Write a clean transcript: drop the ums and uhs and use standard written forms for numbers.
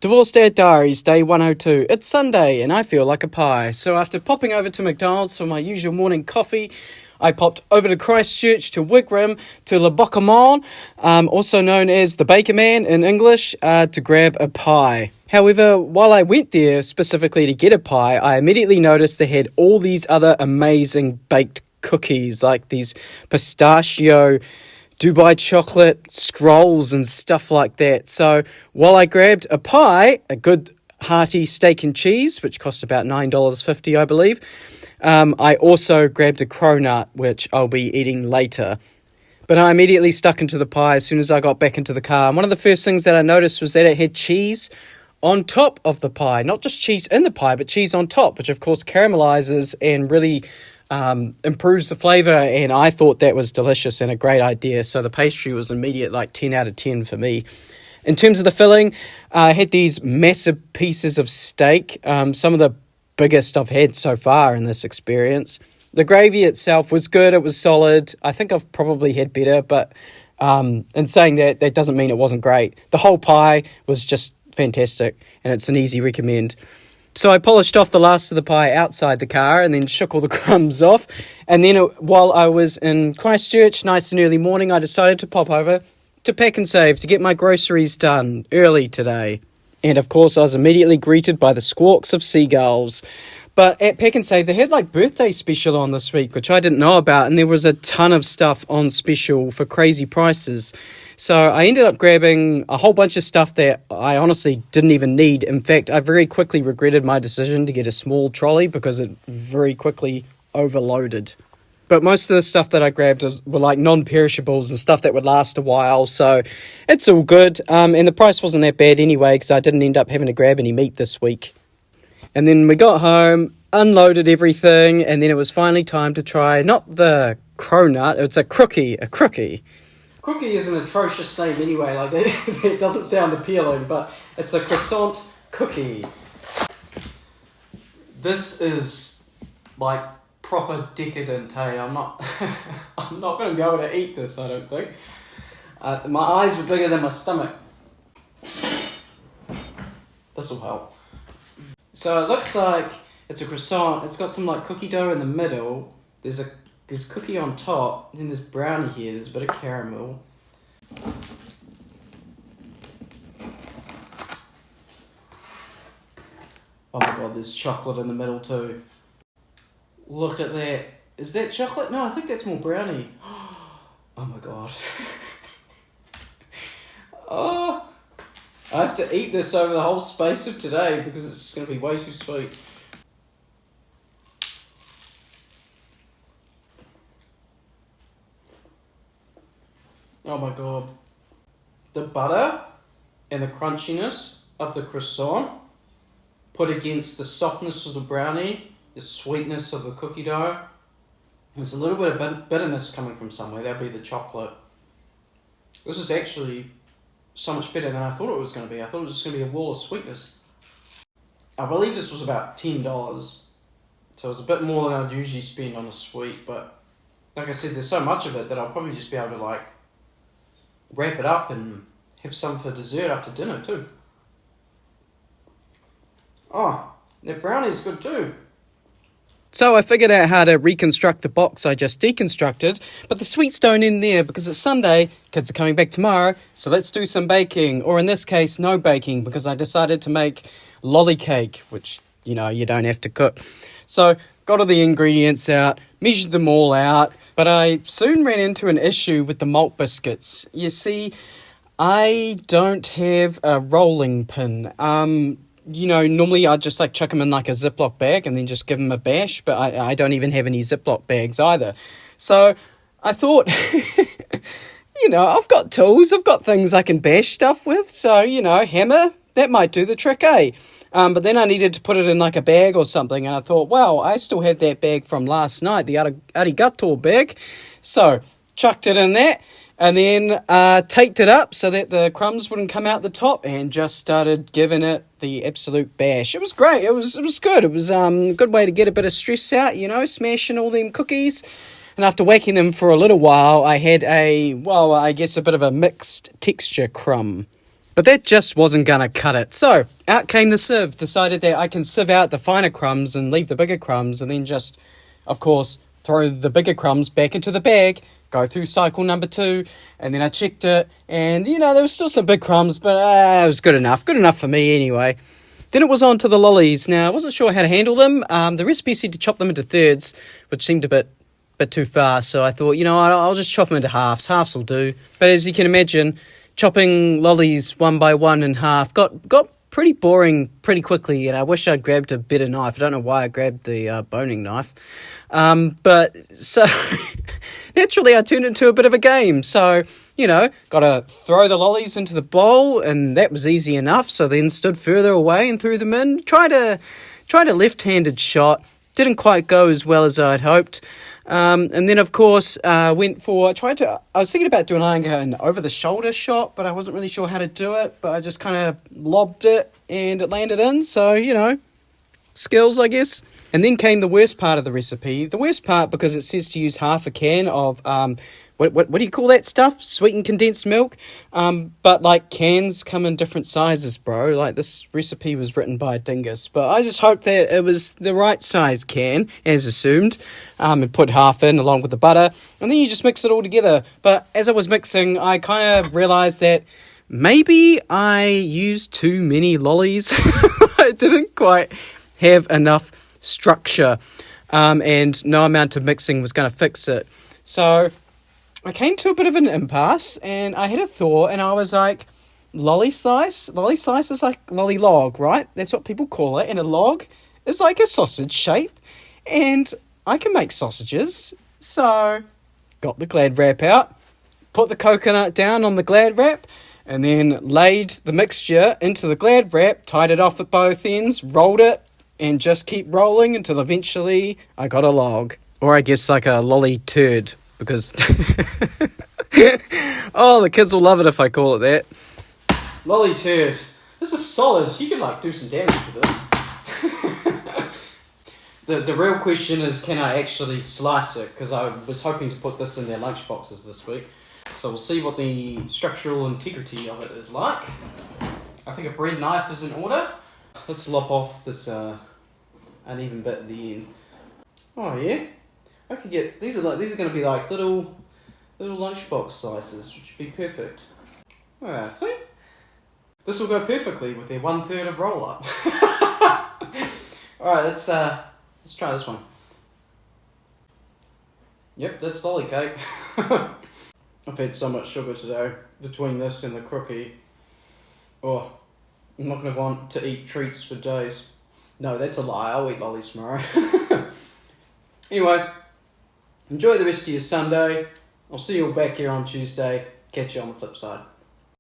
Divorced Dad Diaries, day 102. It's Sunday and I feel like a pie. So after popping over to McDonald's for my usual morning coffee, I popped over to Christchurch, to Wigram, to Le Bocamon, also known as the Baker Man in English, to grab a pie. However, while I went there specifically to get a pie, I immediately noticed they had all these other amazing baked cookies, like these pistachio Dubai chocolate scrolls and stuff like that. So while I grabbed a pie, a good hearty steak and cheese, which cost about $9.50, I believe, I also grabbed a cronut, which I'll be eating later. But I immediately stuck into the pie as soon as I got back into the car. And one of the first things that I noticed was that it had cheese on top of the pie. Not just cheese in the pie, but cheese on top, which of course caramelizes and really improves the flavour, and I thought that was delicious and a great idea. So the pastry was immediate, like 10 out of 10 for me. In terms of the filling, I had these massive pieces of steak, some of the biggest I've had so far in this experience. The gravy itself was good, it was solid. I think I've probably had better, but in saying that, that doesn't mean it wasn't great. The whole pie was just fantastic, and it's an easy recommend. So I polished off the last of the pie outside the car and then shook all the crumbs off. And then while I was in Christchurch, nice and early morning, I decided to pop over to Pack and Save to get my groceries done early today. And of course, I was immediately greeted by the squawks of seagulls. But at Pack and Save, they had like birthday special on this week, which I didn't know about. And there was a ton of stuff on special for crazy prices. So I ended up grabbing a whole bunch of stuff that I honestly didn't even need. In fact, I very quickly regretted my decision to get a small trolley because it very quickly overloaded. But most of the stuff that I grabbed were like non-perishables and stuff that would last a while. So it's all good. And the price wasn't that bad anyway because I didn't end up having to grab any meat this week. And then we got home, unloaded everything, and then it was finally time to try, not the cronut, it's a crookie. Crookie is an atrocious name anyway, like it doesn't sound appealing, but it's a croissant cookie. This is like proper decadent, hey? I'm not going to be able to eat this, I don't think. My eyes were bigger than my stomach. This will help. So it looks like it's a croissant. It's got some like cookie dough in the middle. There's cookie on top. Then there's brownie here. There's a bit of caramel. Oh my god, there's chocolate in the middle too. Look at that. Is that chocolate? No, I think that's more brownie. Oh my god. Oh, I have to eat this over the whole space of today because it's going to be way too sweet. Oh my god. The butter and the crunchiness of the croissant put against the softness of the brownie, the sweetness of the cookie dough. There's a little bit of bitterness coming from somewhere. That'll be the chocolate. This is actually so much better than I thought it was going to be. I thought it was just going to be a wall of sweetness. I believe this was about $10. So it's a bit more than I'd usually spend on a sweet. But like I said, there's so much of it that I'll probably just be able to like wrap it up and have some for dessert after dinner too. Oh, that brownie's good too. So I figured out how to reconstruct the box I just deconstructed, but the sweets don't end there because it's Sunday, kids are coming back tomorrow, so let's do some baking, or in this case, no baking, because I decided to make lolly cake, which, you know, you don't have to cook. So got all the ingredients out, measured them all out, but I soon ran into an issue with the malt biscuits. You see, I don't have a rolling pin. You know, normally I'd just like chuck them in like a Ziploc bag and then just give them a bash, but I don't even have any Ziploc bags either. So I thought, you know, I've got tools, I've got things I can bash stuff with, so, you know, hammer, that might do the trick, eh? But then I needed to put it in like a bag or something, and I thought, wow, I still have that bag from last night, the arigato bag. So chucked it in that, and then taped it up so that the crumbs wouldn't come out the top, and just started giving it the absolute bash. It was great. It was good. It was a good way to get a bit of stress out, you know, smashing all them cookies. And after whacking them for a little while, I had a bit of a mixed texture crumb. But that just wasn't gonna cut it. So, out came the sieve. Decided that I can sieve out the finer crumbs and leave the bigger crumbs, and then just, of course, throw the bigger crumbs back into the bag, go through cycle number 2, and then I checked it, and, there was still some big crumbs, but it was good enough. Good enough for me anyway. Then it was on to the lollies. Now, I wasn't sure how to handle them. The recipe said to chop them into thirds, which seemed a bit too far, so I thought, I'll just chop them into halves. Halves will do. But as you can imagine, chopping lollies one by one in half got pretty boring pretty quickly, and I wish I'd grabbed a better knife. I don't know why I grabbed the boning knife. But so naturally I turned it into a bit of a game. So, gotta throw the lollies into the bowl, and that was easy enough. So then stood further away and threw them in. Tried a left-handed shot. Didn't quite go as well as I'd hoped. And then, of course, I was thinking about doing an over-the-shoulder shot, but I wasn't really sure how to do it, but I just kind of lobbed it, and it landed in, so, skills, I guess. And then came the worst part of the recipe. The worst part because it says to use half a can of, what do you call that stuff? Sweetened condensed milk? But, cans come in different sizes, bro. This recipe was written by a dingus. But I just hoped that it was the right size can, as assumed, and put half in along with the butter. And then you just mix it all together. But as I was mixing, I kind of realised that maybe I used too many lollies. I didn't quite have enough structure, and no amount of mixing was going to fix it. So I came to a bit of an impasse, and I had a thought, and I was like, lolly slice? Lolly slice is like lolly log, right? That's what people call it, and a log is like a sausage shape, and I can make sausages. So got the Glad wrap out, put the coconut down on the Glad wrap, and then laid the mixture into the Glad wrap, tied it off at both ends, rolled it, and just keep rolling until eventually I got a log. Or I guess like a lolly turd, because oh, the kids will love it if I call it that. Lolly turd. This is solid. You can do some damage with this. The real question is, can I actually slice it? Because I was hoping to put this in their lunch boxes this week. So we'll see what the structural integrity of it is like. I think a bread knife is in order. Let's lop off this uneven bit at the end. Oh yeah, I could get these are going to be like little lunchbox slices, which would be perfect. Alright, see, this will go perfectly with their 1/3 of roll up. Alright, let's try this one. Yep, that's lolly cake. I've had so much sugar today between this and the Crookie. Oh, I'm not going to want to eat treats for days. No, that's a lie. I'll eat lollies tomorrow. Anyway, enjoy the rest of your Sunday. I'll see you all back here on Tuesday. Catch you on the flip side.